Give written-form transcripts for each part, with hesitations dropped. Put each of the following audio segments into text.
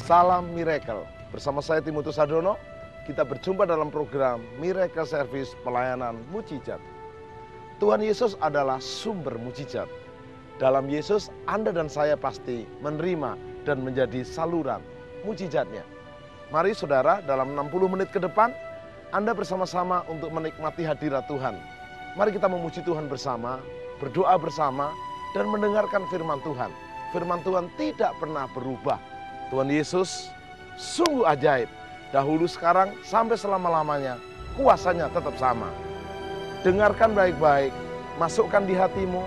Salam Miracle. Bersama saya Timotius Sadono, kita berjumpa dalam program Miracle Service Pelayanan Mujizat. Tuhan Yesus adalah sumber mujizat. Dalam Yesus, Anda dan saya pasti menerima dan menjadi saluran mujizatnya. Mari saudara, dalam 60 menit ke depan, Anda bersama-sama untuk menikmati hadirat Tuhan. Mari kita memuji Tuhan bersama, berdoa bersama, dan mendengarkan firman Tuhan. Firman Tuhan tidak pernah berubah. Tuhan Yesus sungguh ajaib. Dahulu, sekarang, sampai selama-lamanya, kuasanya tetap sama. Dengarkan baik-baik, masukkan di hatimu,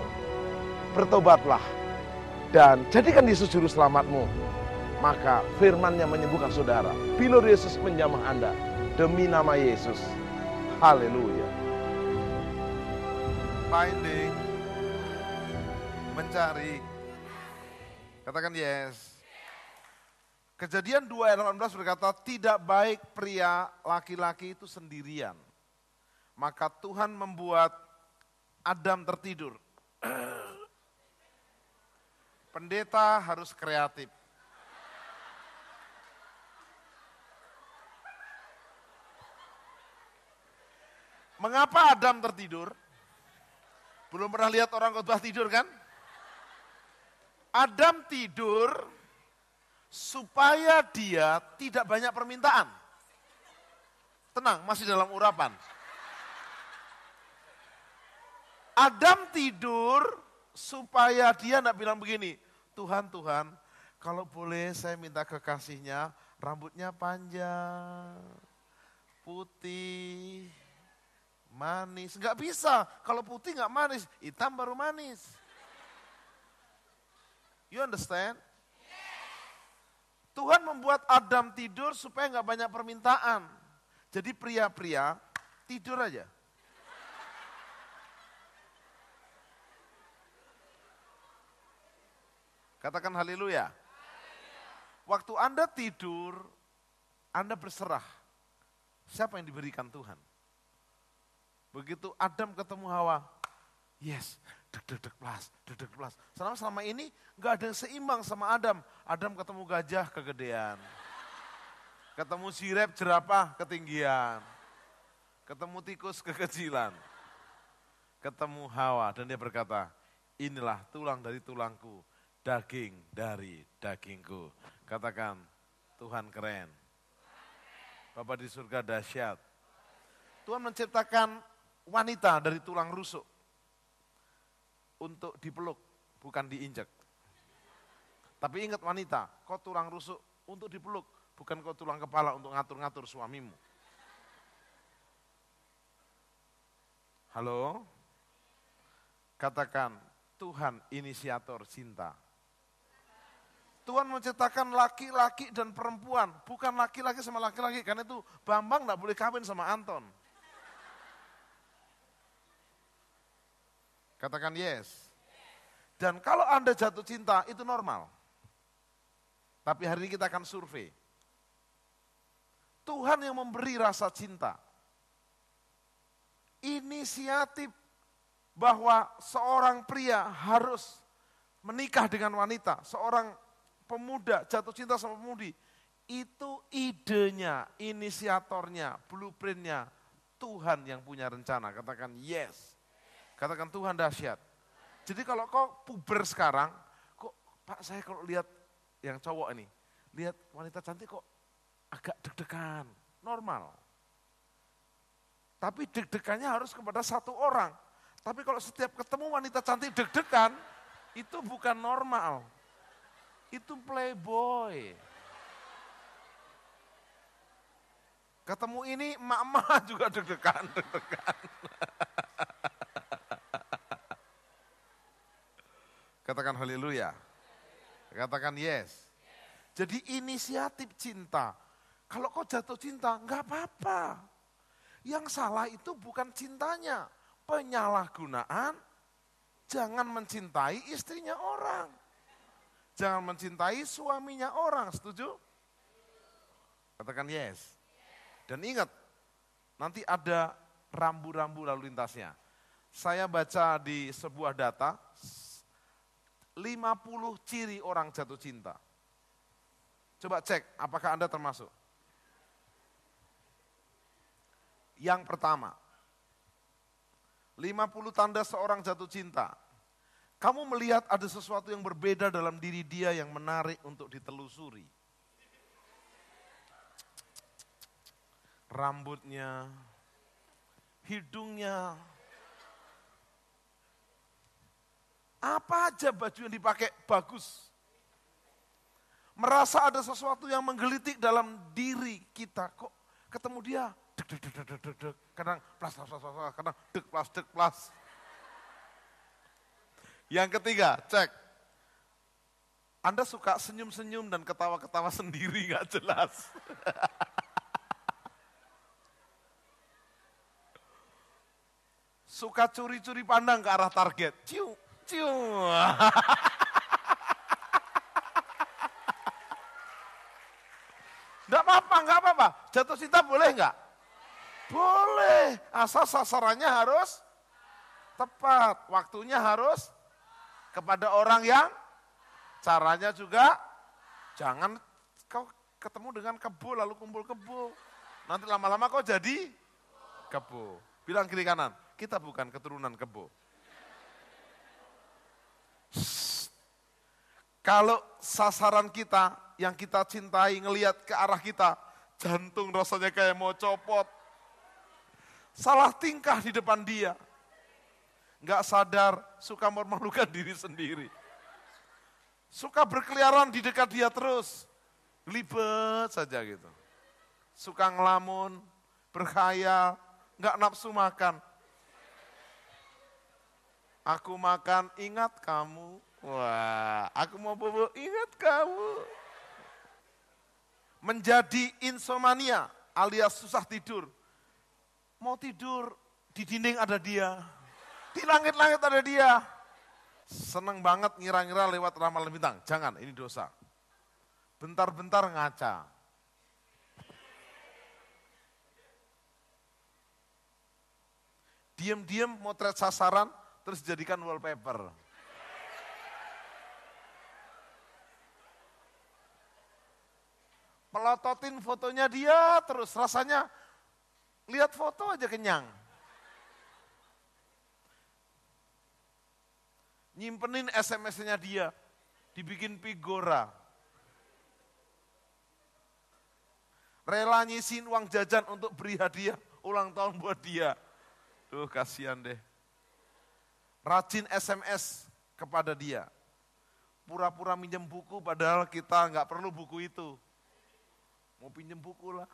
bertobatlah, dan jadikan Yesus juru selamatmu. Maka firman-Nya menyembuhkan saudara. Bilur Yesus menjamah Anda. Demi nama Yesus. Haleluya. Finding, mencari, katakan yes. Kejadian 2 ayat 18 berkata, tidak baik pria laki-laki itu sendirian. Maka Tuhan membuat Adam tertidur. Pendeta harus kreatif. Mengapa Adam tertidur? Belum pernah lihat orang khotbah tidur kan? Adam tidur supaya dia tidak banyak permintaan. Tenang, masih dalam urapan. Adam tidur supaya dia tidak bilang begini, Tuhan, kalau boleh saya minta kekasihnya, rambutnya panjang, putih, manis. Enggak bisa, kalau putih enggak manis, hitam baru manis. You understand? Tuhan membuat Adam tidur supaya enggak banyak permintaan. Jadi pria-pria tidur aja. Katakan haleluya. Waktu Anda tidur, Anda berserah. Siapa yang diberikan Tuhan? Begitu Adam ketemu Hawa, yes, deg-deg plus. Selama ini nggak ada yang seimbang sama Adam. Adam ketemu gajah kegedean, ketemu sirep jerapah ketinggian, ketemu tikus kekecilan, ketemu Hawa dan dia berkata, inilah tulang dari tulangku, daging dari dagingku. Katakan, Tuhan keren. Bapa di surga dahsyat. Tuhan menciptakan wanita dari tulang rusuk untuk dipeluk, bukan diinjek. Tapi ingat wanita, kau tulang rusuk untuk dipeluk, bukan kau tulang kepala untuk ngatur-ngatur suamimu. Halo? Katakan, Tuhan inisiator cinta. Tuhan menciptakan laki-laki dan perempuan, bukan laki-laki sama laki-laki, karena itu Bambang gak boleh kawin sama Anton. Katakan yes. Dan kalau Anda jatuh cinta, itu normal. Tapi hari ini kita akan survei. Tuhan yang memberi rasa cinta. Inisiatif bahwa seorang pria harus menikah dengan wanita. Seorang pemuda jatuh cinta sama pemudi. Itu idenya, inisiatornya, blueprintnya. Tuhan yang punya rencana. Katakan yes. Katakan Tuhan dahsyat. Jadi kalau kau puber sekarang, kok Pak saya kalau lihat yang cowok ini, lihat wanita cantik kok agak deg-degan, normal. Tapi deg-degannya harus kepada satu orang. Tapi kalau setiap ketemu wanita cantik deg-degan, itu bukan normal. Itu playboy. Ketemu ini emak-emak juga deg-degan. Katakan haleluya. Katakan yes. Jadi inisiatif cinta. Kalau kau jatuh cinta, enggak apa-apa. Yang salah itu bukan cintanya. Penyalahgunaan, jangan mencintai istrinya orang. Jangan mencintai suaminya orang, setuju? Katakan yes. Dan ingat, nanti ada rambu-rambu lalu lintasnya. Saya baca di sebuah data, 50 ciri orang jatuh cinta. Coba cek, apakah Anda termasuk? Yang pertama, 50 tanda seorang jatuh cinta. Kamu melihat ada sesuatu yang berbeda dalam diri dia yang menarik untuk ditelusuri. Rambutnya, hidungnya, apa aja baju yang dipakai bagus. Merasa ada sesuatu yang menggelitik dalam diri kita. Kok ketemu dia, deg, kadang plas, kadang deg, plas. Yang ketiga, cek. Anda suka senyum-senyum dan ketawa-ketawa sendiri gak jelas. Suka curi-curi pandang ke arah target. Ciu. Enggak apa-apa. Jatuh cinta boleh enggak? Boleh. Asal sasarannya harus tepat. Waktunya harus kepada orang yang caranya juga jangan kau ketemu dengan kebo lalu kumpul kebo. Nanti lama-lama kau jadi kebo. Bilang kiri kanan, kita bukan keturunan kebo. Kalau sasaran kita, yang kita cintai, ngelihat ke arah kita, jantung rasanya kayak mau copot. Salah tingkah di depan dia. Nggak sadar, suka memalukan diri sendiri. Suka berkeliaran di dekat dia terus. Libet saja gitu. Suka ngelamun, berkhayal, nggak nafsu makan. Aku makan, ingat kamu. Wah, aku mau bobo, ingat kamu. Menjadi insomnia alias susah tidur. Mau tidur, di dinding ada dia. Di langit-langit ada dia. Seneng banget ngira-ngira lewat ramalan bintang. Jangan, ini dosa. Bentar-bentar ngaca. Diam-diam motret sasaran, terus jadikan wallpaper. Pelototin fotonya dia, terus rasanya lihat foto aja kenyang. Nyimpenin SMS-nya dia, dibikin figura. Rela nyisin uang jajan untuk beri hadiah ulang tahun buat dia. Duh, kasihan deh. Rajin SMS kepada dia. Pura-pura minjem buku padahal kita nggak perlu buku itu. Mau pinjem buku lah.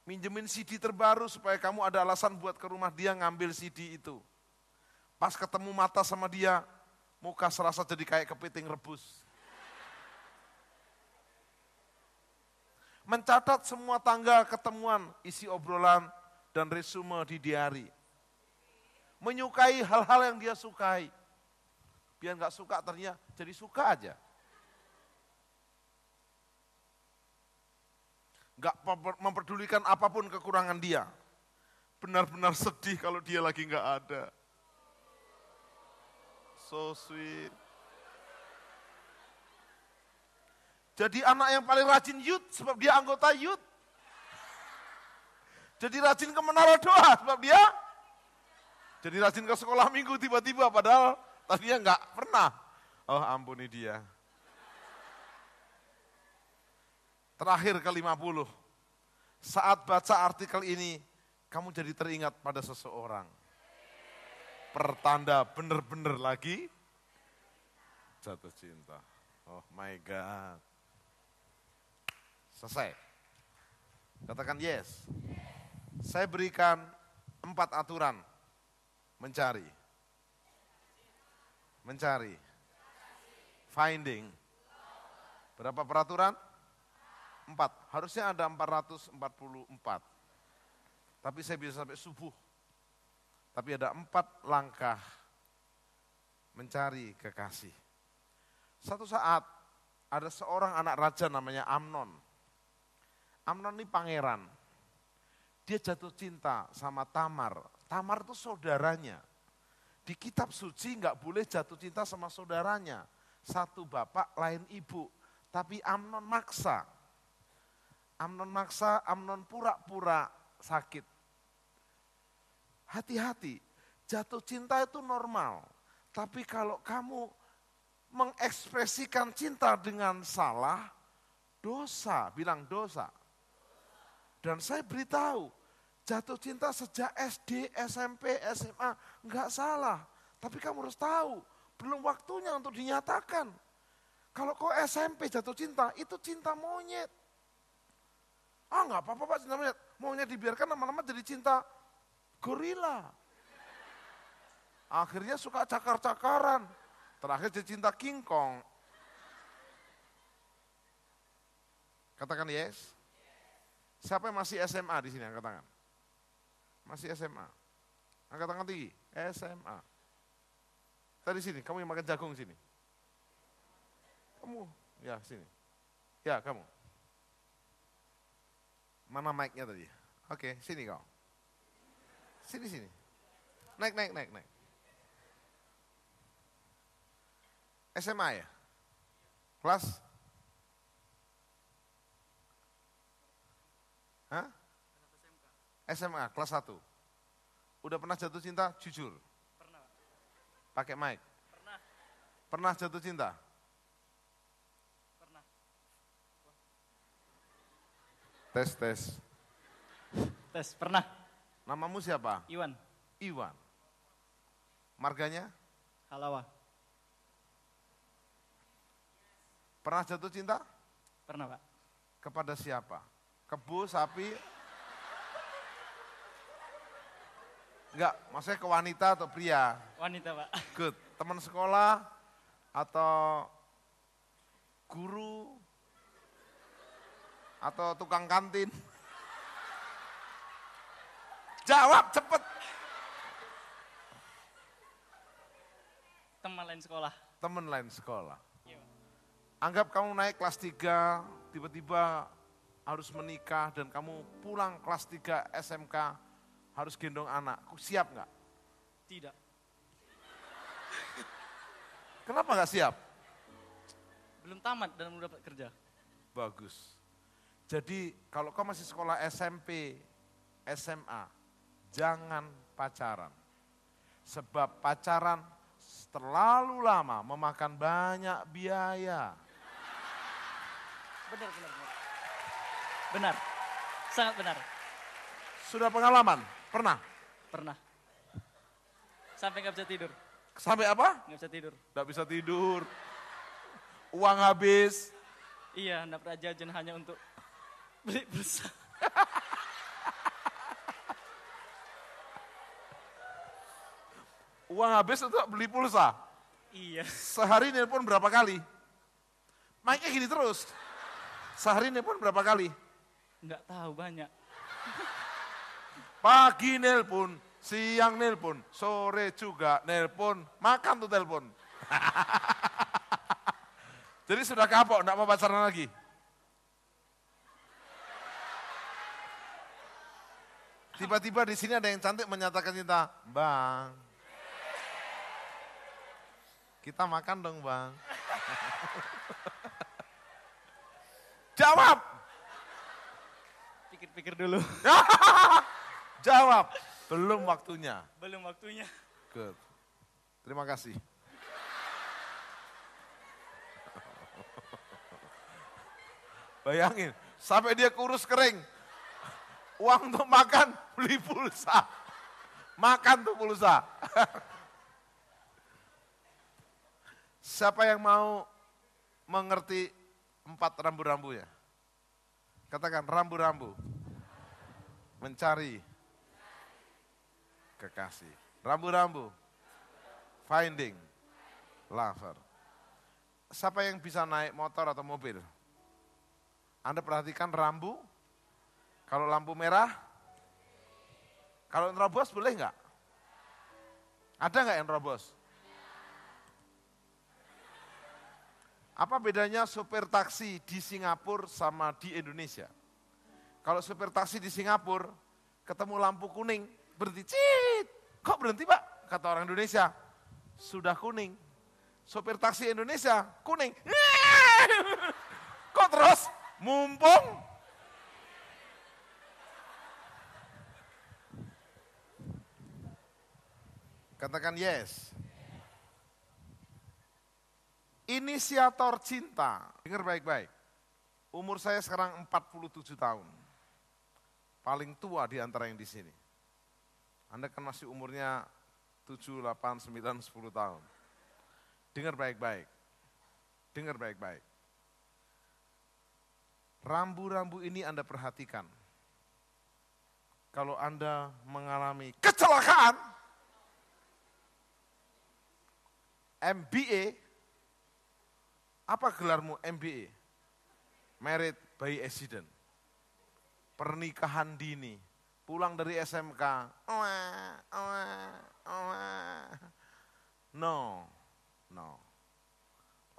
Minjemin CD terbaru supaya kamu ada alasan buat ke rumah dia ngambil CD itu. Pas ketemu mata sama dia, muka serasa jadi kayak kepiting rebus. Mencatat semua tanggal ketemuan, isi obrolan, dan resume di diary. Menyukai hal-hal yang dia sukai. Biar nggak suka ternyata jadi suka aja. Nggak memperdulikan apapun kekurangan dia. Benar-benar sedih kalau dia lagi nggak ada. So sweet. Jadi anak yang paling rajin youth sebab dia anggota youth. Jadi rajin ke menara doa sebab dia. Jadi rajin ke sekolah minggu tiba-tiba padahal tadinya nggak pernah. Oh ampuni dia. Terakhir ke-50. Saat baca artikel ini, kamu jadi teringat pada seseorang. Pertanda benar-benar lagi jatuh cinta. Oh my God. Selesai. Katakan yes. Saya berikan 4 aturan. Mencari. Finding. Berapa peraturan? 4. Harusnya ada 444. Tapi saya bisa sampai subuh. Tapi ada 4 langkah mencari kekasih. Satu saat ada seorang anak raja namanya Amnon. Amnon ini pangeran. Dia jatuh cinta sama Tamar. Tamar itu saudaranya. Di kitab suci nggak boleh jatuh cinta sama saudaranya. Satu bapak, lain ibu. Tapi Amnon maksa. Amnon pura-pura sakit. Hati-hati, jatuh cinta itu normal. Tapi kalau kamu mengekspresikan cinta dengan salah, dosa, bilang dosa. Dan saya beritahu, jatuh cinta sejak SD, SMP, SMA, enggak salah. Tapi kamu harus tahu, belum waktunya untuk dinyatakan. Kalau kau SMP jatuh cinta, itu cinta monyet. Enggak apa-apa Pak, cinta monyet. Maunya dibiarkan lama-lama jadi cinta gorila. Akhirnya suka cakar-cakaran. Terakhir jadi cinta King Kong. Katakan yes. Siapa yang masih SMA di sini? Angkat tangan. Masih SMA. Angkat tangan tinggi. SMA. Tadi sini, kamu yang makan jagung sini. Kamu, ya sini. Ya kamu. Mana mic-nya tadi? Oke, sini kau. Sini. Naik. SMA ya? Kelas? Hah? SMA, kelas 1. Udah pernah jatuh cinta? Jujur. Pernah. Pakai mic. Pernah. Pernah jatuh cinta? Pernah. Tes. Tes, pernah. Namamu siapa? Iwan. Iwan. Marganya? Halawa. Pernah jatuh cinta? Pernah Pak. Kepada siapa? Kebo, sapi? Enggak, maksudnya ke wanita atau pria? Wanita Pak. Good. Teman sekolah atau guru atau tukang kantin? Jawab cepet. Teman lain sekolah. Teman lain sekolah. Iya Pak. Anggap kamu naik kelas 3, tiba-tiba harus menikah dan kamu pulang kelas 3 SMK harus gendong anak. Siap nggak? Tidak. Kenapa nggak siap? Belum tamat dan belum dapat kerja. Bagus. Jadi kalau kau masih sekolah SMP, SMA, jangan pacaran. Sebab pacaran terlalu lama memakan banyak biaya. Benar. Benar. Sangat benar. Sudah pengalaman? Pernah? Pernah. Sampai nggak bisa tidur. Sampai apa? Nggak bisa tidur. Nggak bisa tidur. Uang habis. Iya, nggak pernah jajan hanya untuk beli pulsa. Uang habis untuk beli pulsa. Iya. Sehari nelpon berapa kali? Mic-nya gini terus. Sehari nelpon berapa kali? Nggak tahu banyak. Pagi nelpon, siang nelpon, sore juga nelpon, makan tuh telepon. Jadi sudah kapok, enggak mau pacaran lagi. Tiba-tiba di sini ada yang cantik menyatakan cinta, Bang. Kita makan dong, Bang. Jawab. Pikir-pikir dulu. Jawab. Belum waktunya. Belum waktunya. Good. Terima kasih. Bayangin, sampai dia kurus kering. Uang untuk makan, beli pulsa. Makan tuh pulsa. Siapa yang mau mengerti 4 rambu-rambunya? Katakan rambu-rambu. Mencari kekasih. Rambu-rambu. Finding lover. Siapa yang bisa naik motor atau mobil? Anda perhatikan rambu. Kalau lampu merah, kalau nerobos boleh nggak? Ada nggak yang nerobos? Apa bedanya supir taksi di Singapura sama di Indonesia? Kalau supir taksi di Singapura ketemu lampu kuning, berhenti, cit. Kok berhenti Pak? Kata orang Indonesia, sudah kuning. Supir taksi Indonesia, kuning. Mumpung katakan yes. Inisiator cinta. Dengar baik-baik. Umur saya sekarang 47 tahun. Paling tua di antara yang di sini. Anda kan masih umurnya 7, 8, 9, 10 tahun. Dengar baik-baik. Dengar baik-baik. Rambu-rambu ini Anda perhatikan. Kalau Anda mengalami kecelakaan, MBA, apa gelarmu MBA? Married by accident. Pernikahan dini, pulang dari SMK, no.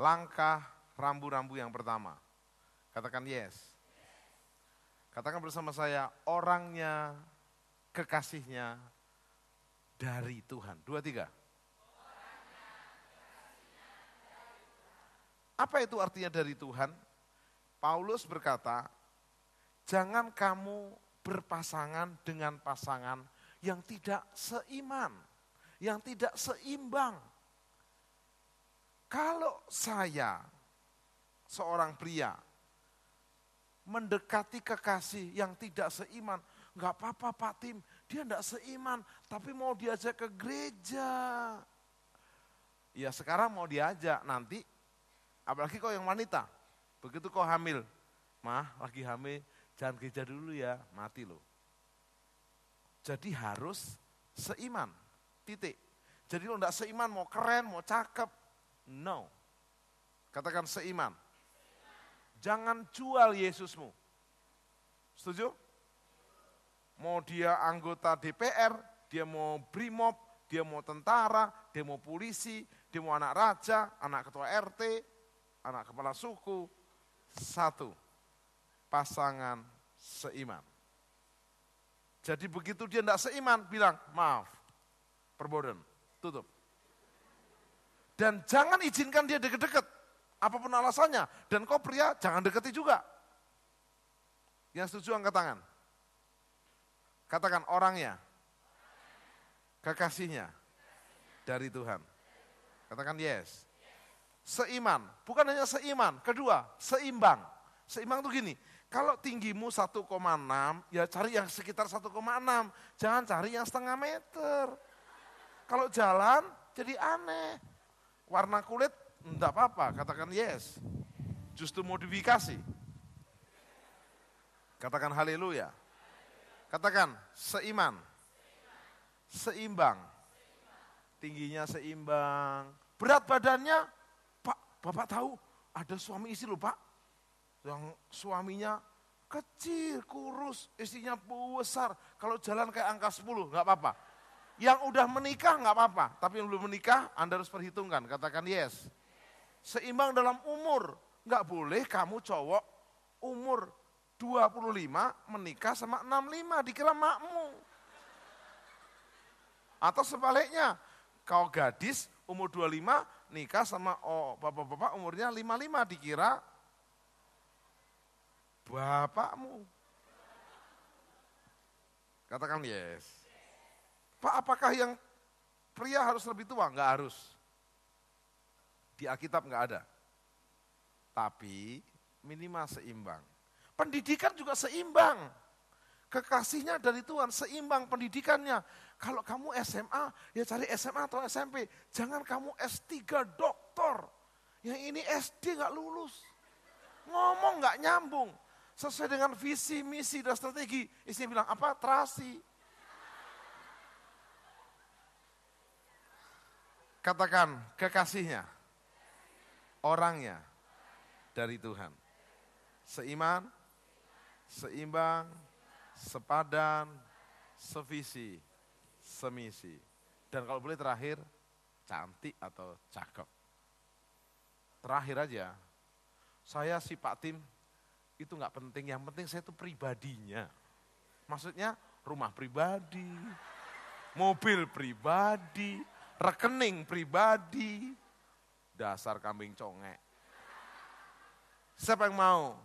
Langkah rambu-rambu yang pertama, katakan yes. Katakan bersama saya, orangnya, kekasihnya dari Tuhan. 2, 3. Apa itu artinya dari Tuhan? Paulus berkata, jangan kamu berpasangan dengan pasangan yang tidak seiman, yang tidak seimbang. Kalau saya, seorang pria, mendekati kekasih yang tidak seiman, enggak apa-apa Pak Tim, dia enggak seiman, tapi mau diajak ke gereja. Ya sekarang mau diajak, nanti, apalagi kau yang wanita, begitu kau hamil, mah lagi hamil, jangan gereja dulu ya, mati loh. Jadi harus seiman, titik. Jadi lo enggak seiman, mau keren, mau cakep, no. Katakan seiman. Jangan jual Yesusmu. Setuju? Mau dia anggota DPR, dia mau brimob, dia mau tentara, dia mau polisi, dia mau anak raja, anak ketua RT, anak kepala suku. Satu, pasangan seiman. Jadi begitu dia tidak seiman, bilang maaf, perboden, tutup. Dan jangan izinkan dia deket-deket, apapun alasannya. Dan kau pria jangan deketi juga. Yang setuju angkat tangan. Katakan orangnya, kekasihnya dari Tuhan. Katakan yes. Seiman, bukan hanya seiman. Kedua, seimbang. Seimbang itu gini, kalau tinggimu 1,6, ya cari yang sekitar 1,6. Jangan cari yang setengah meter. Kalau jalan jadi aneh. Warna kulit, enggak apa-apa, katakan yes. Justru modifikasi. Katakan haleluya. Katakan seiman. Seimbang. Tingginya seimbang. Berat badannya, Pak, Bapak tahu ada suami istri loh Pak. Yang suaminya kecil, kurus, istrinya besar. Kalau jalan kayak angka 10, enggak apa-apa. Yang udah menikah enggak apa-apa, tapi yang belum menikah Anda harus perhitungkan, katakan yes. Seimbang dalam umur, enggak boleh kamu cowok umur 25 menikah sama 65, dikira makmu. Atau sebaliknya, kau gadis umur 25 nikah sama bapak-bapak umurnya 55, dikira bapakmu. Katakan yes. Pak, apakah yang pria harus lebih tua? Enggak harus. Di Alkitab enggak ada. Tapi minimal seimbang. Pendidikan juga seimbang. Kekasihnya dari Tuhan, seimbang pendidikannya. Kalau kamu SMA, ya cari SMA atau SMP. Jangan kamu S3 doktor. Yang ini SD enggak lulus. Ngomong enggak nyambung. Sesuai dengan visi, misi, dan strategi. Istrinya bilang, apa? Terasi. Katakan kekasihnya, orangnya dari Tuhan. Seiman, seimbang, sepadan, sevisi, semisi. Dan kalau boleh terakhir, cantik atau cakep. Terakhir aja, saya si Pak Tim itu enggak penting, yang penting saya itu pribadinya. Maksudnya rumah pribadi, mobil pribadi, rekening pribadi, dasar kambing congek. Siapa yang mau?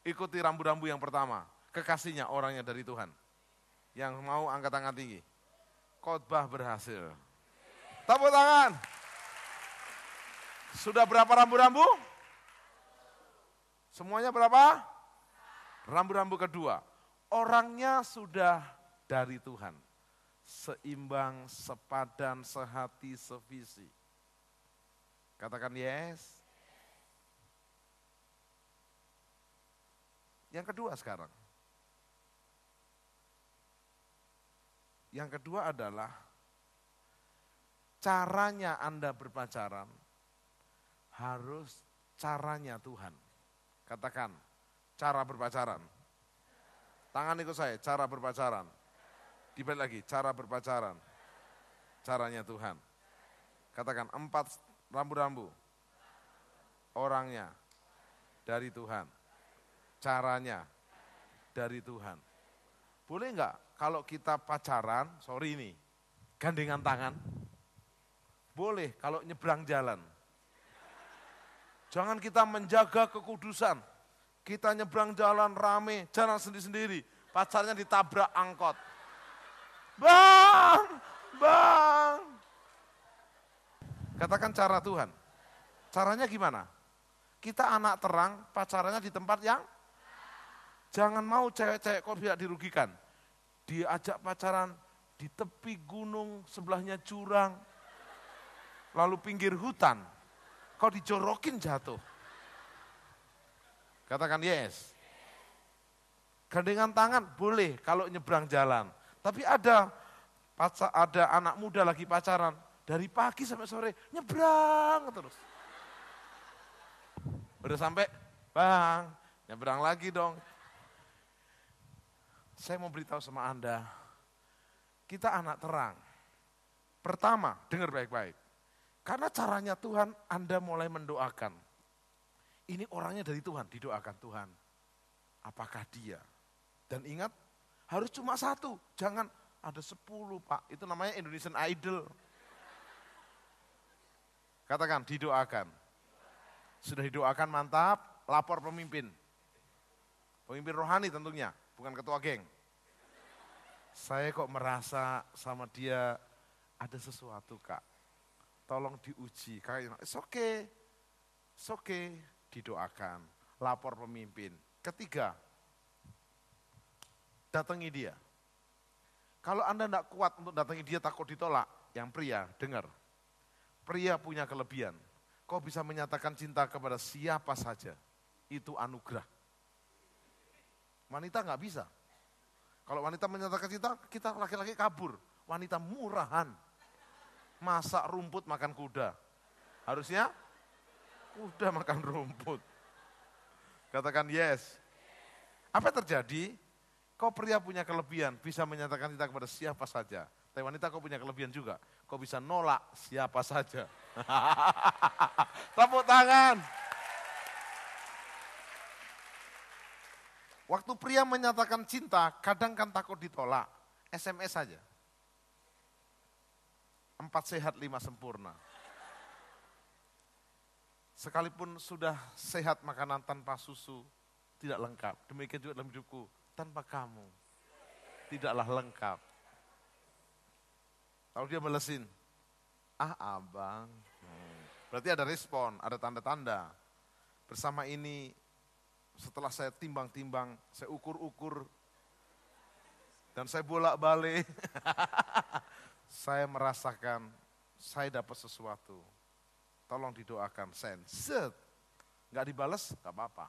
ikuti rambu-rambu yang pertama. Kekasihnya orangnya dari Tuhan. Yang mau angkat tangan tinggi. Khotbah berhasil. Tepuk tangan. Sudah berapa rambu-rambu? Semuanya berapa? Rambu-rambu kedua. Orangnya sudah dari Tuhan. Seimbang, sepadan, sehati, sevisi. Katakan yes. Yang kedua sekarang. Yang kedua adalah caranya Anda berpacaran harus caranya Tuhan. Katakan, cara berpacaran. Tangan ikut saya, cara berpacaran. Dibalik lagi, cara berpacaran. Caranya Tuhan. Katakan, 4 rambu-rambu. Orangnya dari Tuhan. Caranya dari Tuhan. Boleh enggak kalau kita pacaran, sorry ini, gandengan tangan? Boleh kalau nyebrang jalan. Jangan kita menjaga kekudusan. Kita nyebrang jalan rame, jalan sendiri-sendiri. Pacarnya ditabrak angkot. Bang! Katakan cara Tuhan. Caranya gimana? Kita anak terang, pacarannya di tempat yang jangan mau cewek-cewek kok tidak dirugikan. Diajak pacaran di tepi gunung, sebelahnya jurang, lalu pinggir hutan. Kau dijorokin jatuh. Katakan yes. Gandengan tangan boleh kalau nyebrang jalan. Tapi ada anak muda lagi pacaran, dari pagi sampai sore nyebrang terus. Udah sampai, bang, nyebrang lagi dong. Saya mau beritahu sama Anda, kita anak terang. Pertama, dengar baik-baik. Karena caranya Tuhan, Anda mulai mendoakan. Ini orangnya dari Tuhan, didoakan Tuhan. Apakah dia? Dan ingat, harus cuma 1, jangan ada 10 Pak. Itu namanya Indonesian Idol. Katakan, didoakan. Sudah didoakan, mantap, lapor pemimpin. Pemimpin rohani tentunya, bukan ketua geng. Saya kok merasa sama dia ada sesuatu Kak. Tolong diuji. Kakak, it's okay, didoakan. Lapor pemimpin. Ketiga, datangi dia. Kalau Anda tidak kuat untuk datangi dia, takut ditolak. Yang pria, dengar. Pria punya kelebihan. Kau bisa menyatakan cinta kepada siapa saja. Itu anugerah. Wanita nggak bisa. Kalau wanita menyatakan cinta, kita laki-laki kabur. Wanita murahan. Masak rumput makan kuda. Harusnya kuda makan rumput. Katakan yes. Apa yang terjadi? Kau pria punya kelebihan, bisa menyatakan cinta kepada siapa saja. Tapi wanita kau punya kelebihan juga. Kau bisa nolak siapa saja. Tepuk tangan. Waktu pria menyatakan cinta, kadang kan takut ditolak. SMS saja. 4 sehat 5 sempurna. Sekalipun sudah sehat makanan tanpa susu, tidak lengkap. Demikian juga dalam hidupku, tanpa kamu, tidaklah lengkap. Kalau dia melesin, abang. Berarti ada respon, ada tanda-tanda. Bersama ini, setelah saya timbang-timbang, saya ukur-ukur, dan saya bolak-balik, saya merasakan, saya dapat sesuatu. Tolong didoakan, send. Set. Nggak dibalas, nggak apa-apa.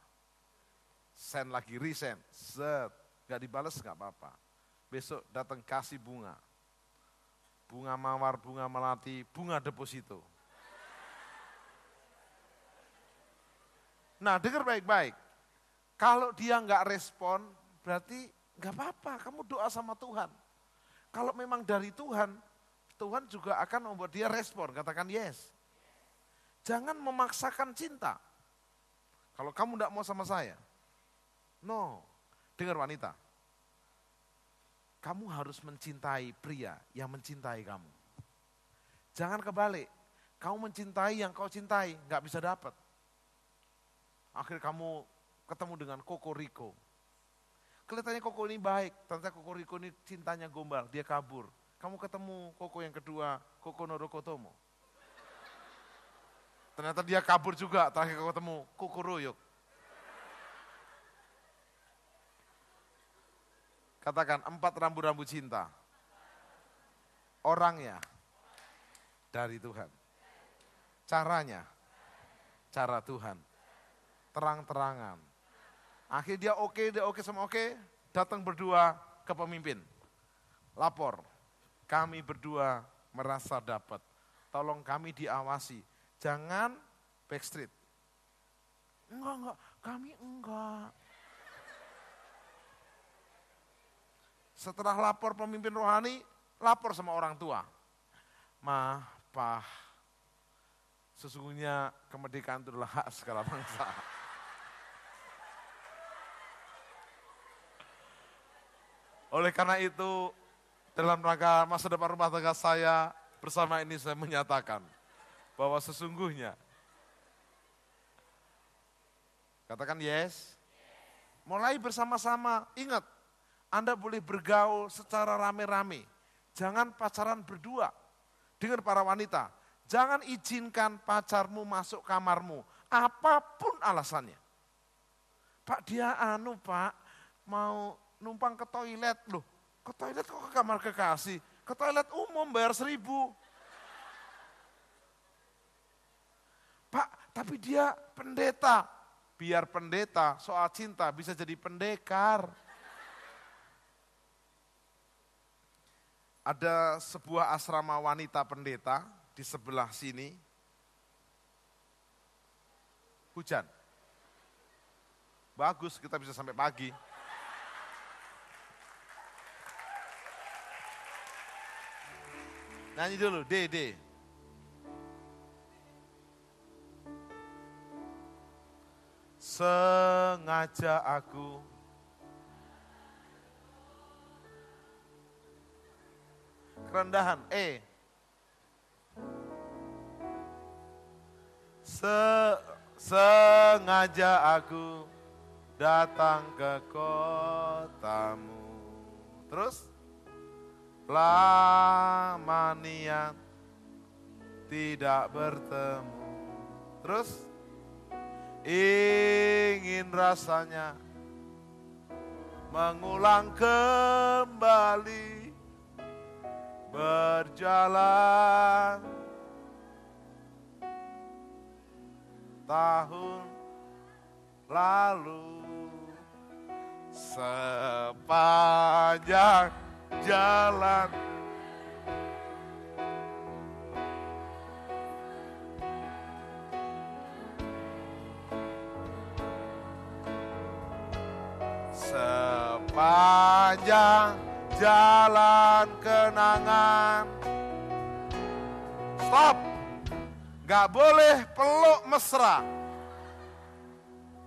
Send lagi, resend. Set. Nggak dibalas, nggak apa-apa. Besok datang kasih bunga. Bunga mawar, bunga melati, bunga deposito. Nah, dengar baik-baik. Kalau dia nggak respon, berarti nggak apa-apa, kamu doa sama Tuhan. Kalau memang dari Tuhan, Tuhan juga akan membuat dia respon, katakan yes. Jangan memaksakan cinta. Kalau kamu nggak mau sama saya, no. Dengar wanita, kamu harus mencintai pria yang mencintai kamu. Jangan kebalik, kamu mencintai yang kau cintai, nggak bisa dapat. Akhir kamu ketemu dengan Koko Riko. Kelihatannya Koko ini baik, ternyata Koko Riko ini cintanya gombal, dia kabur. Kamu ketemu Koko yang kedua, Koko Norokotomo. Ternyata dia kabur juga, terakhir ketemu Koko Royok. Katakan 4 rambu-rambu cinta. Orangnya dari Tuhan. Caranya, cara Tuhan. Terang-terangan. Akhirnya dia oke sama oke, datang berdua ke pemimpin. Lapor, kami berdua merasa dapat. Tolong kami diawasi. Jangan backstreet. Enggak, kami enggak. Setelah lapor pemimpin rohani, lapor sama orang tua. Ma, Pa, sesungguhnya kemerdekaan itu adalah hak segala bangsa. Oleh karena itu, dalam rangka masa depan rumah tangga saya, bersama ini saya menyatakan bahwa sesungguhnya, katakan yes, mulai bersama-sama, ingat, Anda boleh bergaul secara rame-rame, jangan pacaran berdua dengan para wanita, jangan izinkan pacarmu masuk kamarmu, apapun alasannya. Pak dia Pak, mau numpang ke toilet, loh ke toilet kok ke kamar kekasih, ke toilet umum bayar 1.000. Pak, tapi dia pendeta. Biar pendeta soal cinta bisa jadi pendekar. Ada sebuah asrama wanita pendeta di sebelah sini. Hujan. Bagus, kita bisa sampai pagi. Nyanyi dulu, D. Sengaja aku kerendahan, E. Sengaja aku datang ke kotamu. Terus? Lama niat tidak bertemu. Terus? Ingin rasanya mengulang kembali berjalan tahun lalu sepanjang jalan sepanjang jalan kenangan. Stop. Gak boleh peluk mesra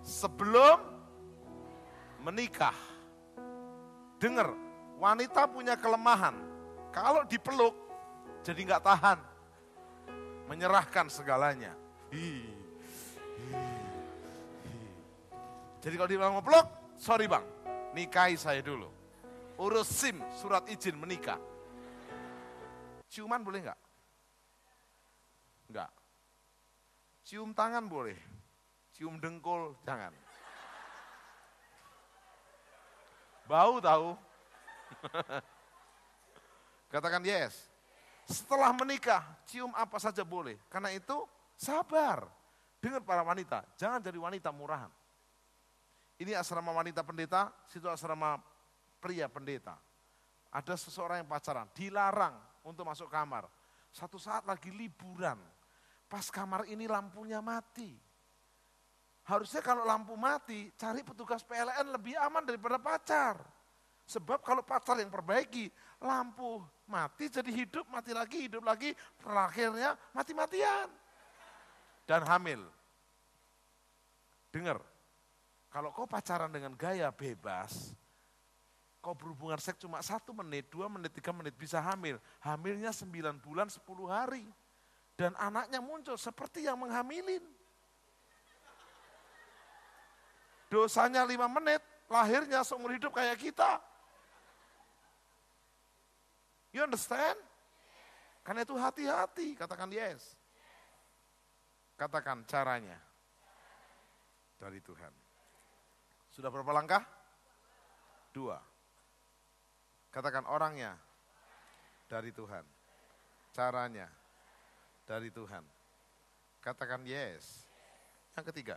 sebelum menikah. Dengar, wanita punya kelemahan. Kalau dipeluk, jadi gak tahan. Menyerahkan segalanya. Jadi kalau dia mau peluk, sorry bang, nikahi saya dulu. Urus SIM, surat izin menikah. Ciuman boleh enggak? Enggak. Cium tangan boleh. Cium dengkul jangan. Bau tahu? Katakan yes. Setelah menikah, cium apa saja boleh. Karena itu sabar. Dengar para wanita, jangan jadi wanita murahan. Ini asrama wanita pendeta, situ asrama pria pendeta. Ada seseorang yang pacaran, dilarang untuk masuk kamar. Satu saat lagi liburan, pas kamar ini lampunya mati. Harusnya kalau lampu mati, cari petugas PLN lebih aman daripada pacar. Sebab kalau pacar yang perbaiki, lampu mati jadi hidup, mati lagi, hidup lagi, terakhirnya mati-matian. Dan hamil. Dengar, kalau kau pacaran dengan gaya bebas, kau berhubungan seks cuma 1 menit, 2 menit, 3 menit bisa hamil. Hamilnya 9 bulan 10 hari. Dan anaknya muncul seperti yang menghamilin. Dosanya 5 menit, lahirnya seumur hidup kayak kita. You understand? Karena itu hati-hati, katakan yes. Katakan caranya dari Tuhan. Sudah berapa langkah? 2. Katakan orangnya dari Tuhan. Caranya dari Tuhan. Katakan yes. Yang ketiga.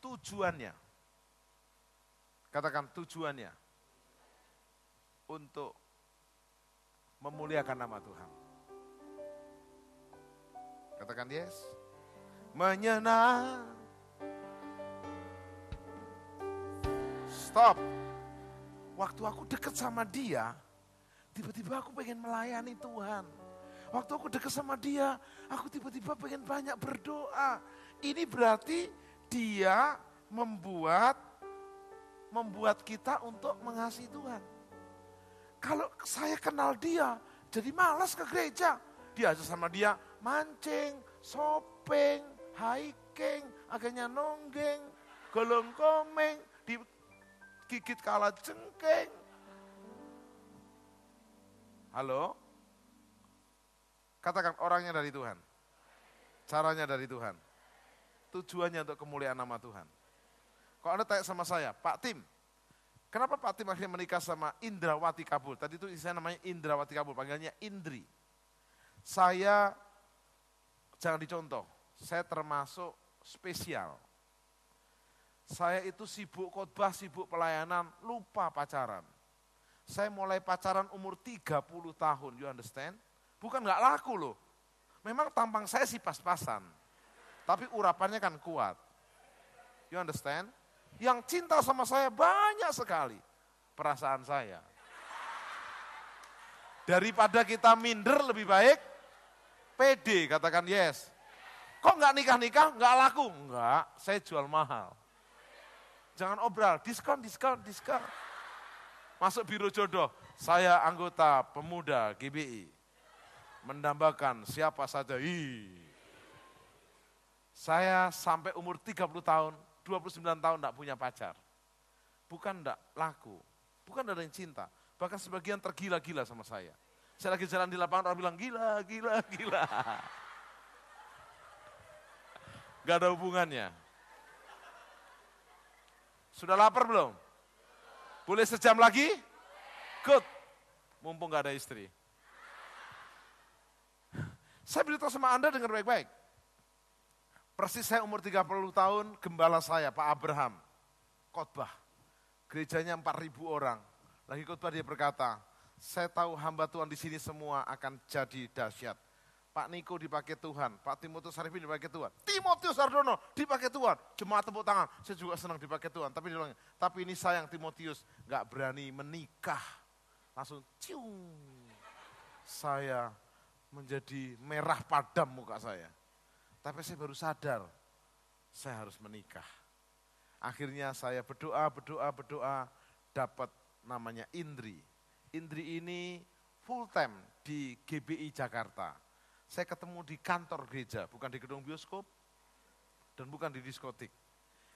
Tujuannya. Katakan tujuannya. Untuk memuliakan nama Tuhan. Katakan yes. Menyenang. Stop. Waktu aku dekat sama dia, tiba-tiba aku pengen melayani Tuhan. Waktu aku dekat sama dia, aku tiba-tiba pengen banyak berdoa. Ini berarti dia membuat kita untuk mengasihi Tuhan. Kalau saya kenal dia, jadi malas ke gereja. Diajak sama dia mancing, shopping, hiking, akhirnya nonggeng, golong komeng, digigit kala jengking. Halo? Katakan orangnya dari Tuhan. Caranya dari Tuhan. Tujuannya untuk kemuliaan nama Tuhan. Kalau Anda tanya sama saya, Pak Tim, kenapa Pak Tim akhirnya menikah sama Indrawati Kabul? Tadi itu istilah namanya Indrawati Kabul, panggilannya Indri. Saya, jangan dicontoh, saya termasuk spesial. Saya itu sibuk khotbah, sibuk pelayanan, lupa pacaran. Saya mulai pacaran umur 30 tahun, you understand? Bukan gak laku loh. Memang tampang saya sih pas-pasan. Tapi urapannya kan kuat. You understand? Yang cinta sama saya banyak sekali. Perasaan saya. Daripada kita minder lebih baik, pede, katakan yes. Kok gak nikah-nikah, gak laku? Enggak, saya jual mahal. Jangan obral, diskon. Masuk biro jodoh, saya anggota pemuda GBI. Mendambakan siapa saja. Saya sampai umur 30 tahun, 29 tahun enggak punya pacar. Bukan enggak laku, bukan ada yang cinta. Bahkan sebagian tergila-gila sama saya. Saya lagi jalan di lapangan, orang bilang gila. Gak ada hubungannya. Sudah lapar belum? Boleh sejam lagi? Good. Mumpung gak ada istri. Saya beritahu sama Anda dengan baik-baik. Persis saya umur 30 tahun, gembala saya, Pak Abraham, khotbah. Gerejanya 4.000 orang. Lagi khotbah dia berkata, saya tahu hamba Tuhan di sini semua akan jadi dahsyat. Pak Niko dipakai Tuhan, Pak Timotius Arifin dipakai Tuhan, Timotius Ardono dipakai Tuhan, jemaat tepuk tangan, saya juga senang dipakai Tuhan. Tapi ini sayang Timotius gak berani menikah. Langsung cium. Saya menjadi merah padam muka saya. Tapi saya baru sadar, saya harus menikah. Akhirnya saya berdoa, dapat namanya Indri. Indri ini full time di GBI Jakarta. Saya ketemu di kantor gereja, bukan di gedung bioskop, dan bukan di diskotik.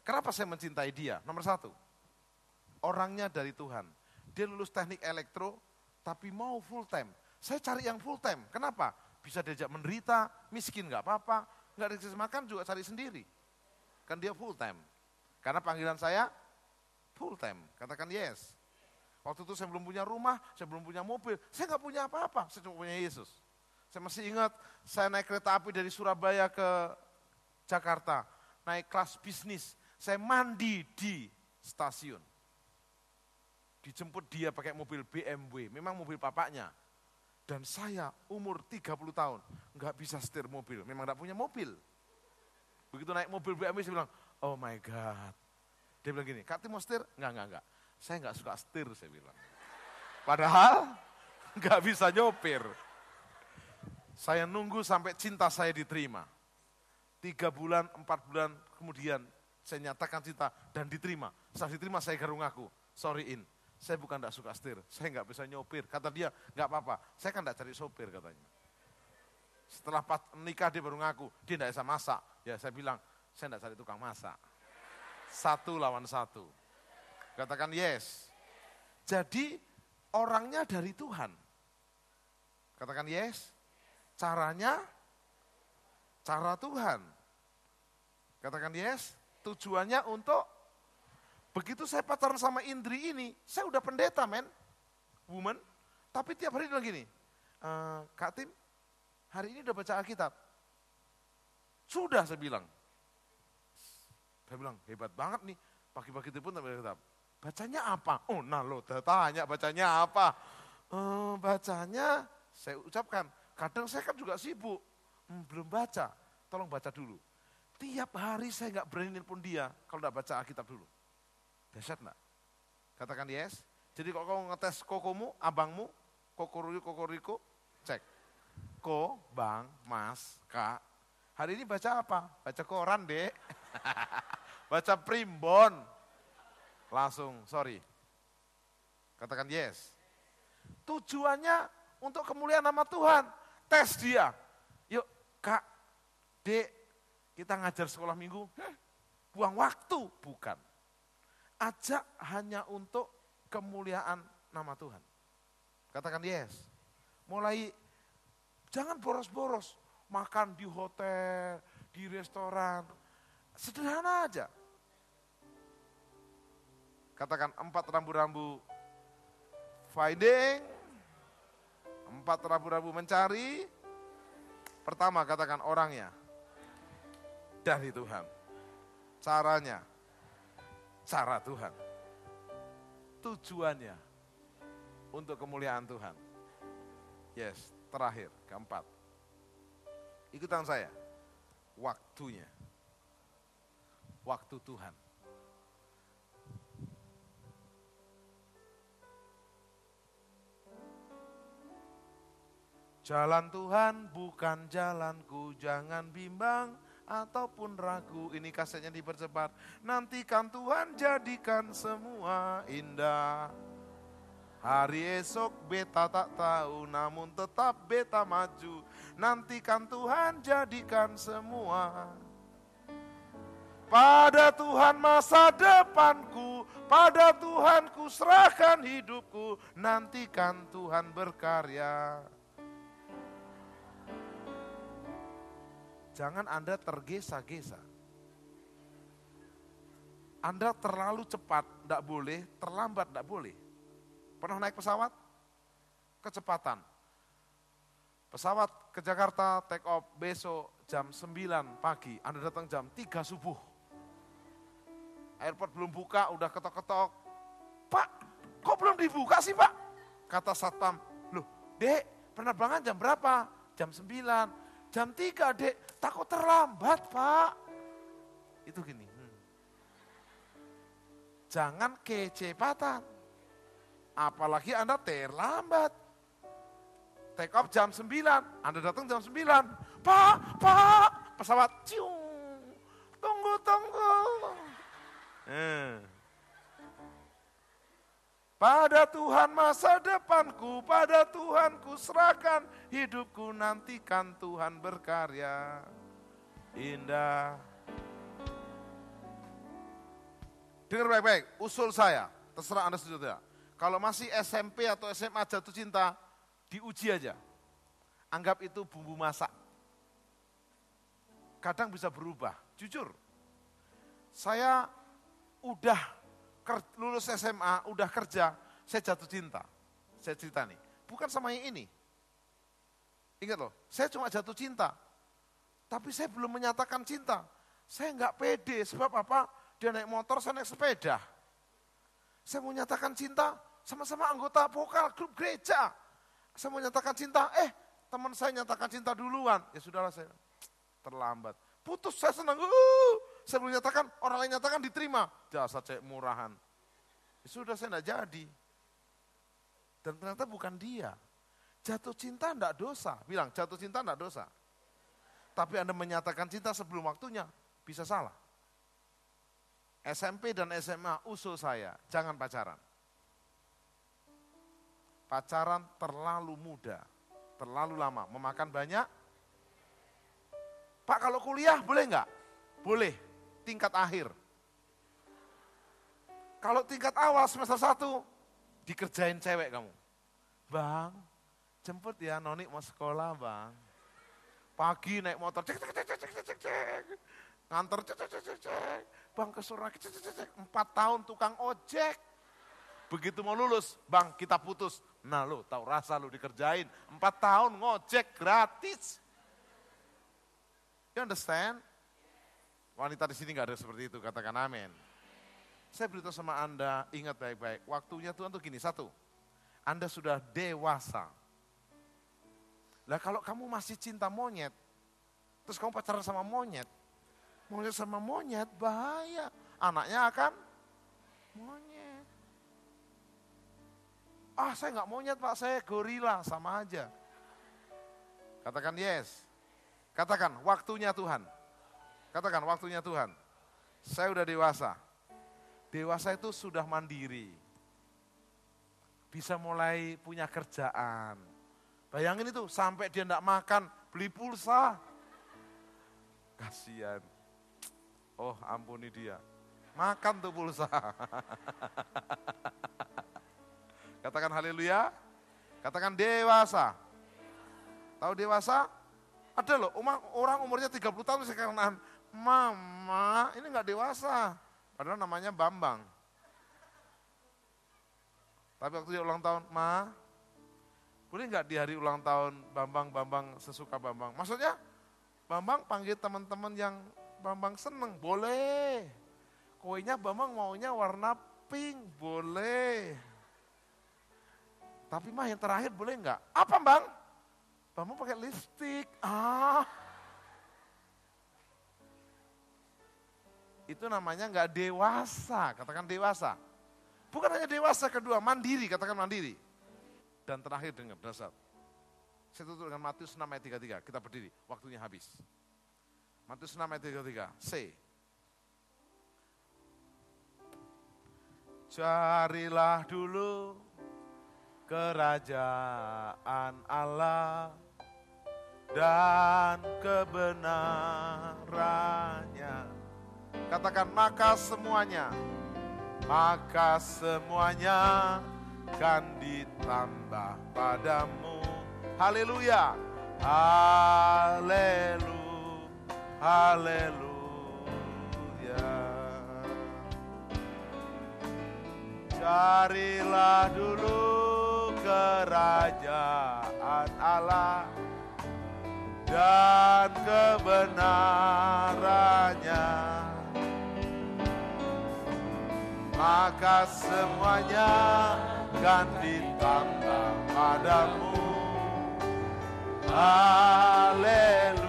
Kenapa saya mencintai dia? Nomor 1, orangnya dari Tuhan. Dia lulus teknik elektro, tapi mau full time. Saya cari yang full time, kenapa? Bisa diajak menderita, miskin gak apa-apa, gak dikasih makan juga cari sendiri. Kan dia full time. Karena panggilan saya full time, katakan yes. Waktu itu saya belum punya rumah, saya belum punya mobil, saya gak punya apa-apa, saya cuma punya Yesus. Saya masih ingat, saya naik kereta api dari Surabaya ke Jakarta, naik kelas bisnis, saya mandi di stasiun. Dijemput dia pakai mobil BMW, memang mobil bapaknya. Dan saya umur 30 tahun, nggak bisa setir mobil, memang nggak punya mobil. Begitu naik mobil BMW, saya bilang, oh my God. Dia bilang gini, Kak Tim mau setir? Enggak. Saya nggak suka setir, saya bilang. Padahal nggak bisa nyopir. Saya nunggu sampai cinta saya diterima. 3 bulan, 4 bulan kemudian saya nyatakan cinta dan diterima. Setelah diterima saya garung ngaku, sorry saya bukan tidak suka setir, saya nggak bisa nyopir. Kata dia, nggak apa-apa, saya kan tidak cari sopir katanya. Setelah menikah dia baru ngaku, dia tidak bisa masak. Ya saya bilang, saya tidak cari tukang masak. 1 lawan 1. Katakan yes. Jadi orangnya dari Tuhan. Katakan yes. Caranya, cara Tuhan. Katakan yes. Tujuannya untuk, begitu saya pacaran sama Indri ini, saya udah pendeta woman. Tapi tiap hari dia bilang gini, Kak Tim, hari ini udah baca Alkitab? Sudah, saya bilang. Saya bilang, hebat banget nih, pagi-pagi itu pun tak baca Alkitab. Bacanya apa? Oh, nah lo tanya bacanya apa? Bacanya, saya ucapkan, kadang saya kan juga sibuk, belum baca, tolong baca dulu. Tiap hari saya nggak berani nelpon dia kalau nggak baca Alkitab dulu. Dahsyat enggak? Katakan yes. Jadi kalau kamu ngetes kokomu, abangmu, kokoriko, cek. Ko, bang, mas, kak. Hari ini baca apa? Baca koran, Dek. Baca primbon. Langsung, sorry. Katakan yes. Tujuannya untuk kemuliaan nama Tuhan. Tes dia. Yuk, Kak, Dek, kita ngajar sekolah minggu. Buang waktu. Bukan. Ajak hanya untuk kemuliaan nama Tuhan. Katakan yes. Mulai, jangan boros-boros. Makan di hotel, di restoran. Sederhana aja. Katakan 4 rambu-rambu finding. 4 rambu-rambu mencari. Pertama katakan orangnya. Dari Tuhan. Caranya. Cara Tuhan. Tujuannya. Untuk kemuliaan Tuhan. Yes, terakhir, keempat. Ikutan saya. Waktunya. Waktu Tuhan. Jalan Tuhan bukan jalanku, jangan bimbang ataupun ragu. Ini kasetnya dipercepat. Nantikan Tuhan jadikan semua indah. Hari esok beta tak tahu, namun tetap beta maju. Nantikan Tuhan jadikan semua. Pada Tuhan masa depanku, pada Tuhan ku serahkan hidupku. Nantikan Tuhan berkarya. Jangan Anda tergesa-gesa. Anda terlalu cepat, tidak boleh, terlambat, tidak boleh. Pernah naik pesawat? Kecepatan. Pesawat ke Jakarta take off besok jam 9 pagi, Anda datang jam 3 subuh. Airport belum buka, udah ketok-ketok. Pak, kok belum dibuka sih Pak? Kata satpam, loh Dek, penerbangan jam berapa? Jam 9. Jam 3 Dek, takut terlambat Pak. Itu gini. Jangan kecepatan. Apalagi Anda terlambat. Take off jam 9, Anda datang jam 9. Pak, pesawat ciung. Tunggu. Pada Tuhan masa depanku, pada Tuhan ku serahkan hidupku, nantikan Tuhan berkarya indah. Dengar baik-baik, usul saya, terserah Anda setuju tidak. Kalau masih SMP atau SMA jatuh cinta, diuji aja. Anggap itu bumbu masak. Kadang bisa berubah, jujur. Saya udah lulus SMA, udah kerja, saya jatuh cinta. Saya cerita nih, bukan sama yang ini. Ingat loh, saya cuma jatuh cinta. Tapi saya belum menyatakan cinta. Saya nggak pede, sebab apa? Dia naik motor, saya naik sepeda. Saya mau nyatakan cinta, sama-sama anggota vokal grup gereja. Saya mau nyatakan cinta, teman saya nyatakan cinta duluan. Ya sudahlah, saya terlambat. Putus, saya senang. Saya belum nyatakan, orang lain nyatakan diterima. Jasa cek murahan. Ya sudah, saya enggak jadi. Dan ternyata bukan dia. Jatuh cinta enggak dosa. Bilang, jatuh cinta enggak dosa. Tapi Anda menyatakan cinta sebelum waktunya, bisa salah. SMP dan SMA usul saya, jangan pacaran. Pacaran terlalu muda, terlalu lama, memakan banyak Pak kalau kuliah boleh enggak? Boleh, tingkat akhir. Kalau tingkat awal semester 1, dikerjain cewek kamu. Bang, jemput ya Noni mau sekolah bang. Pagi naik motor, cek. Nganter, cek. Bang ke Surabaya, cek. 4 tahun tukang ojek. Begitu mau lulus, bang kita putus. Nah lu tahu rasa lu dikerjain. 4 tahun ngojek gratis. You understand? Wanita di sini gak ada seperti itu, katakan amin. Saya beritahu sama Anda, ingat baik-baik, waktunya Tuhan tuh gini, 1, Anda sudah dewasa. Lah kalau kamu masih cinta monyet, terus kamu pacaran sama monyet sama monyet bahaya, anaknya akan monyet. Ah saya nggak monyet Pak, saya gorila, sama aja. Katakan yes, katakan waktunya Tuhan, katakan waktunya Tuhan, saya udah dewasa. Dewasa itu sudah mandiri, bisa mulai punya kerjaan. Bayangin itu, sampai dia enggak makan, beli pulsa. Kasihan. Oh ampuni dia, makan tuh pulsa. Katakan haleluya, katakan dewasa. Tahu dewasa? Ada loh, orang umurnya 30 tahun sekarang, mama ini enggak dewasa. Padahal namanya Bambang. Tapi waktu dia ulang tahun, Ma, boleh nggak di hari ulang tahun Bambang sesuka Bambang? Maksudnya Bambang panggil teman-teman yang Bambang seneng, boleh. Kuenya Bambang maunya warna pink, boleh. Tapi mah yang terakhir boleh nggak? Apa Bang? Bambang pakai lipstik. Itu namanya nggak dewasa, katakan dewasa. Bukan hanya dewasa, kedua mandiri, katakan mandiri. Dan terakhir dengar, dasar. Saya tutup dengan Matius 6 ayat 33, kita berdiri, waktunya habis. Matius 6 ayat 33, C. Carilah dulu kerajaan Allah dan kebenarannya. Katakan maka semuanya kan ditambah padamu. Haleluya, haleluya. Carilah dulu kerajaan Allah dan kebenarannya, maka semuanya kan ditambah padamu. Haleluya.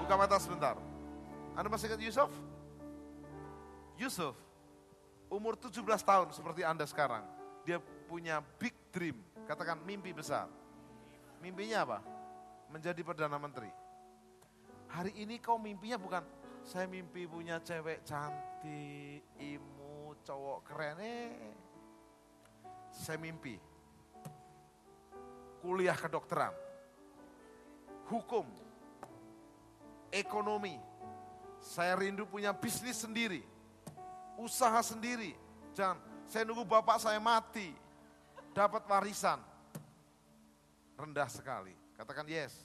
Buka mata sebentar. Anda masih ingat Yusuf? Yusuf, umur 17 tahun seperti Anda sekarang. Dia punya big dream, katakan mimpi besar. Mimpinya apa? Menjadi Perdana Menteri. Hari ini kau mimpinya bukan, saya mimpi punya cewek cantik, imut, cowok keren. Saya mimpi kuliah kedokteran, hukum, ekonomi. Saya rindu punya bisnis sendiri, usaha sendiri. Jangan, saya nunggu bapak saya mati, dapat warisan. Rendah sekali. Katakan yes.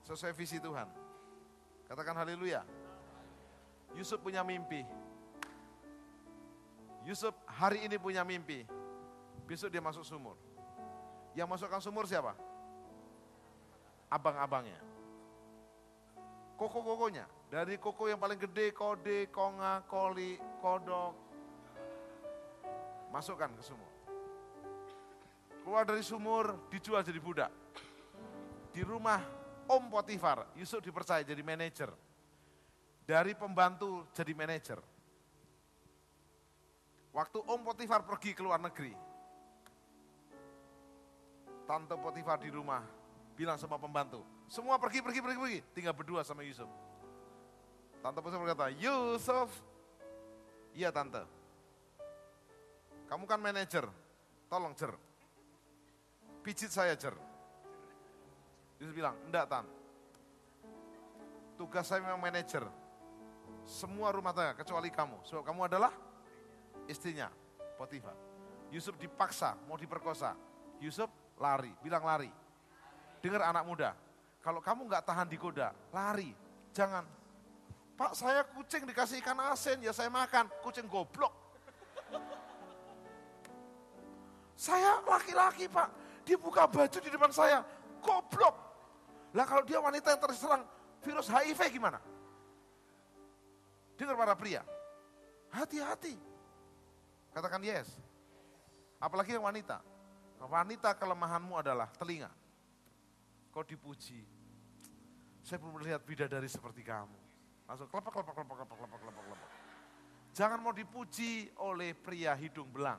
Sesuai visi Tuhan. Katakan haleluya. Yusuf punya mimpi. Yusuf hari ini punya mimpi. Besok dia masuk sumur. Yang masukkan sumur siapa? Abang-abangnya. Koko-kokonya. Dari koko yang paling gede, kode, konga, koli, kodok. Masukkan ke sumur. Keluar dari sumur, dijual jadi budak. Di rumah Om Potifar, Yusuf dipercaya jadi manajer. Dari pembantu jadi manajer. Waktu Om Potifar pergi ke luar negeri, Tante Potifar di rumah bilang sama pembantu, semua pergi, tinggal berdua sama Yusuf. Tante Potifar berkata, Yusuf, iya tante, kamu kan manajer, tolong Jer, pijit saya Jer. Yusuf bilang, enggak Tan. Tugas saya memang manajer. Semua rumah tangga kecuali kamu. Sebab kamu adalah istrinya Potifar. Yusuf dipaksa, mau diperkosa. Yusuf lari, bilang lari. Dengar anak muda, kalau kamu nggak tahan digoda, lari. Jangan. Pak, saya kucing dikasih ikan asin, ya saya makan. Kucing goblok. Saya laki-laki Pak, dia buka baju di depan saya, goblok. Lah kalau dia wanita yang terserang virus HIV gimana? Dengar para pria, hati-hati. Katakan yes. Apalagi yang wanita. Wanita kelemahanmu adalah telinga. Kau dipuji, saya belum melihat bidadari seperti kamu. Langsung kelepak. Jangan mau dipuji oleh pria hidung belang.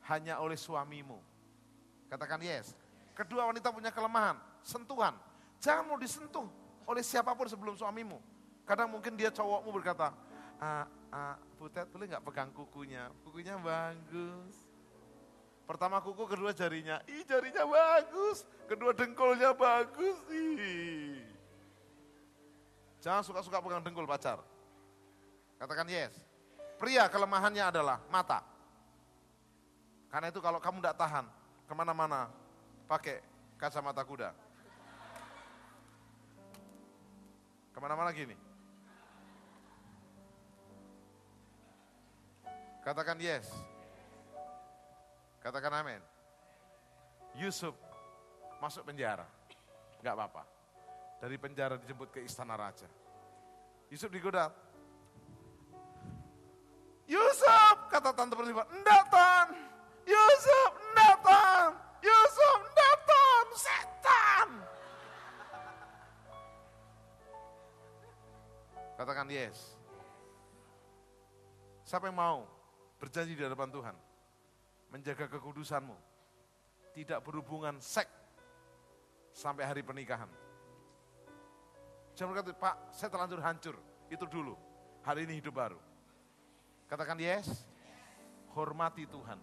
Hanya oleh suamimu. Katakan yes. Kedua, wanita punya kelemahan, sentuhan. Jangan mau disentuh oleh siapapun sebelum suamimu. Kadang mungkin dia cowokmu berkata, Butet boleh gak pegang kukunya? Kukunya bagus. Pertama kuku, kedua jarinya. Ih, jarinya bagus. Kedua dengkulnya bagus. Ih. Jangan suka-suka pegang dengkul pacar. Katakan yes. Pria kelemahannya adalah mata. Karena itu kalau kamu tidak tahan, kemana-mana pakai kacamata kuda. Kemana-mana gini. Katakan yes. Katakan amin. Yusuf masuk penjara. Enggak apa-apa. Dari penjara dijemput ke istana raja. Yusuf digoda. Yusuf, kata tante Potifar, enggak Tan. Yusuf, enggak Tan. Yusuf, enggak Tan. Setan. Katakan yes. Siapa yang mau berjanji di hadapan Tuhan? Menjaga kekudusanmu. Tidak berhubungan seks sampai hari pernikahan. Jangan berkata, Pak, saya terlanjur hancur. Itu dulu. Hari ini hidup baru. Katakan yes. Hormati Tuhan.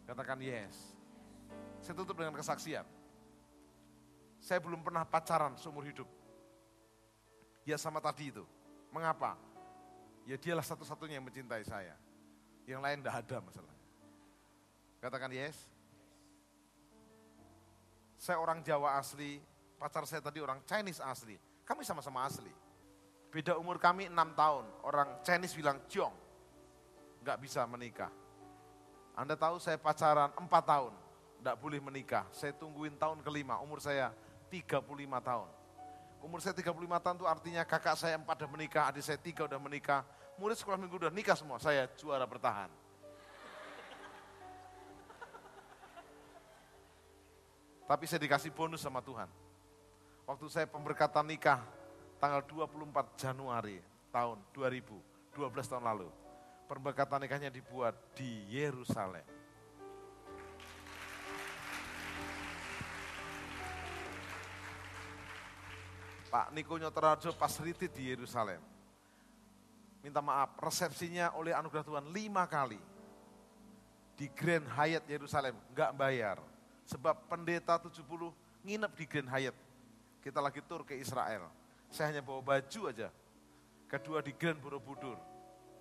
Katakan yes. Saya tutup dengan kesaksian. Saya belum pernah pacaran seumur hidup. Ya sama tadi itu. Mengapa? Ya dialah satu-satunya yang mencintai saya. Yang lain tidak ada masalah. Katakan yes. Saya orang Jawa asli, pacar saya tadi orang Chinese asli. Kami sama-sama asli. Beda umur kami 6 tahun. Orang Chinese bilang Jong. Enggak bisa menikah. Anda tahu saya pacaran 4 tahun. Enggak boleh menikah. Saya tungguin tahun kelima. Umur saya 35 tahun. Umur saya 35 tahun itu artinya kakak saya 4 udah menikah, adik saya 3 udah menikah. Murid sekolah minggu udah nikah semua. Saya juara bertahan. Tapi saya dikasih bonus sama Tuhan. Waktu saya pemberkatan nikah tanggal 24 Januari tahun 2000, 12 tahun lalu. Pemberkatan nikahnya dibuat di Yerusalem. Pak Niko Nyotorajo pas retreat di Yerusalem. Minta maaf, resepsinya oleh anugerah Tuhan 5 kali. Di Grand Hyatt Yerusalem, enggak bayar. Sebab pendeta 70 nginep di Grand Hyatt. Kita lagi tur ke Israel. Saya hanya bawa baju aja. Kedua di Grand Borobudur,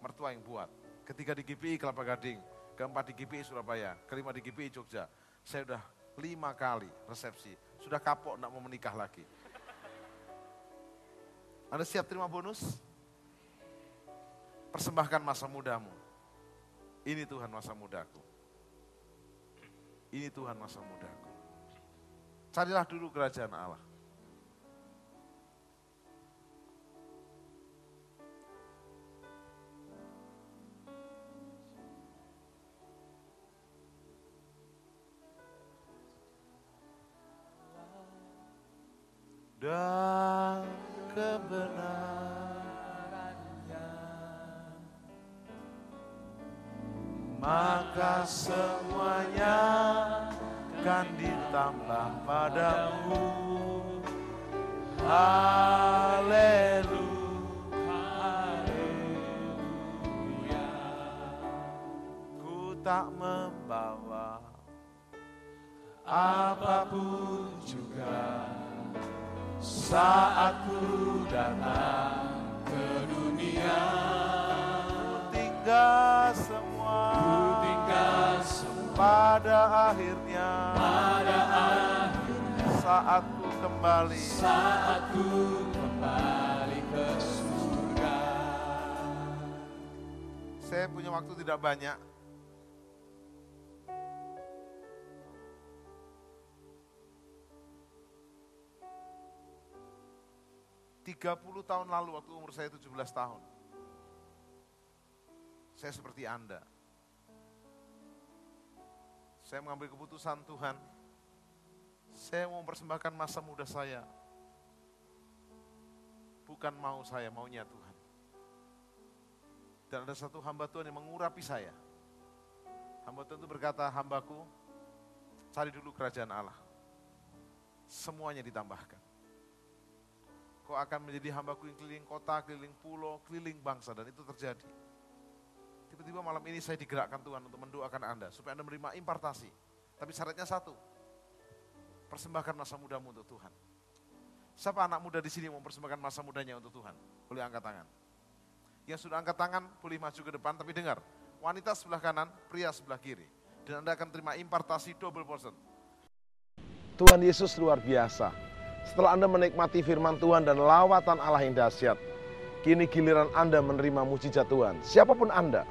mertua yang buat. Ketiga di GPI Kelapa Gading. Keempat di GPI Surabaya. Kelima di GPI Jogja. Saya udah 5 kali resepsi. Sudah kapok, enggak mau menikah lagi. Anda siap terima bonus? Persembahkan masa mudamu. Ini Tuhan masa mudaku. Ini Tuhan masa mudaku. Carilah dulu kerajaan Allah. Dan kebenarannya, maka semuanya akan ditambah padamu. Haleluya. Ku tak membawa apapun juga. Saat ku datang ke dunia, tinggal semua pada akhirnya saat ku kembali ke surga. Saya punya waktu tidak banyak. Tahun lalu waktu umur saya 17 tahun. Saya seperti Anda. Saya mengambil keputusan Tuhan. Saya mau mempersembahkan masa muda saya. Bukan mau saya, maunya Tuhan. Dan ada satu hamba Tuhan yang mengurapi saya. Hamba Tuhan itu berkata, hambaku, cari dulu kerajaan Allah. Semuanya ditambahkan. Kau akan menjadi hambaku yang keliling kota, keliling pulau, keliling bangsa. Dan itu terjadi. Tiba-tiba malam ini saya digerakkan Tuhan untuk mendoakan Anda. Supaya Anda menerima impartasi. Tapi syaratnya satu. Persembahkan masa mudamu untuk Tuhan. Siapa anak muda di sini mau mempersembahkan masa mudanya untuk Tuhan? Boleh angkat tangan. Yang sudah angkat tangan boleh maju ke depan. Tapi dengar, wanita sebelah kanan, pria sebelah kiri. Dan Anda akan terima impartasi double portion. Tuhan Yesus luar biasa. Setelah Anda menikmati firman Tuhan dan lawatan Allah yang dahsyat, kini giliran Anda menerima mujizat Tuhan. Siapapun Anda,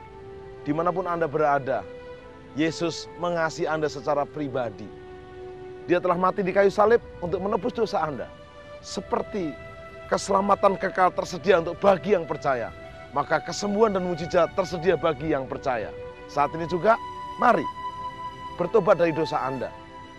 dimanapun Anda berada, Yesus mengasihi Anda secara pribadi. Dia telah mati di kayu salib untuk menebus dosa Anda. Seperti keselamatan kekal tersedia untuk bagi yang percaya, maka kesembuhan dan mujizat tersedia bagi yang percaya. Saat ini juga, mari bertobat dari dosa Anda.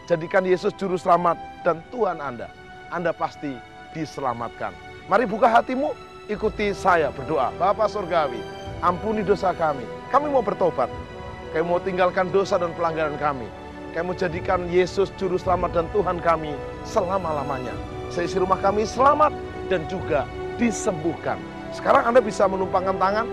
Jadikan Yesus juru selamat dan Tuhan Anda. Anda pasti diselamatkan. Mari buka hatimu, ikuti saya berdoa. Bapa Surgawi, ampuni dosa kami. Kami mau bertobat. Kami mau tinggalkan dosa dan pelanggaran kami. Kami mau jadikan Yesus juru selamat dan Tuhan kami selama-lamanya. Seisi rumah kami selamat dan juga disembuhkan. Sekarang Anda bisa menumpangkan tangan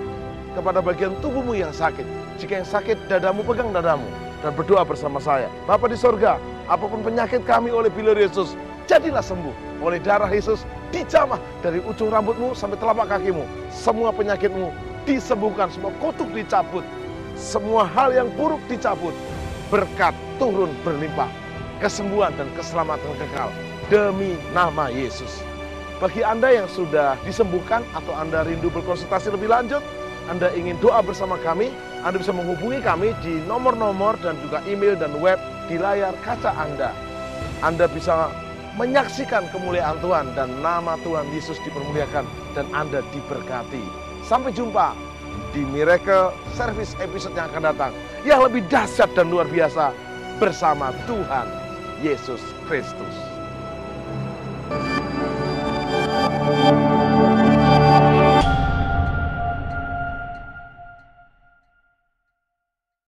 kepada bagian tubuhmu yang sakit. Jika yang sakit, dadamu, pegang dadamu. Dan berdoa bersama saya. Bapa di sorga, apapun penyakit kami oleh bilur Yesus, jadilah sembuh. Oleh darah Yesus, dijamah dari ujung rambutmu sampai telapak kakimu. Semua penyakitmu disembuhkan, semua kutuk dicabut. Semua hal yang buruk dicabut. Berkat turun berlimpah. Kesembuhan dan keselamatan kekal. Demi nama Yesus. Bagi Anda yang sudah disembuhkan atau Anda rindu berkonsultasi lebih lanjut, Anda ingin doa bersama kami, Anda bisa menghubungi kami di nomor-nomor dan juga email dan web di layar kaca Anda. Anda bisa menyaksikan kemuliaan Tuhan dan nama Tuhan Yesus dipermuliakan dan Anda diberkati. Sampai jumpa di Miracle Service episode yang akan datang yang lebih dahsyat dan luar biasa bersama Tuhan Yesus Kristus.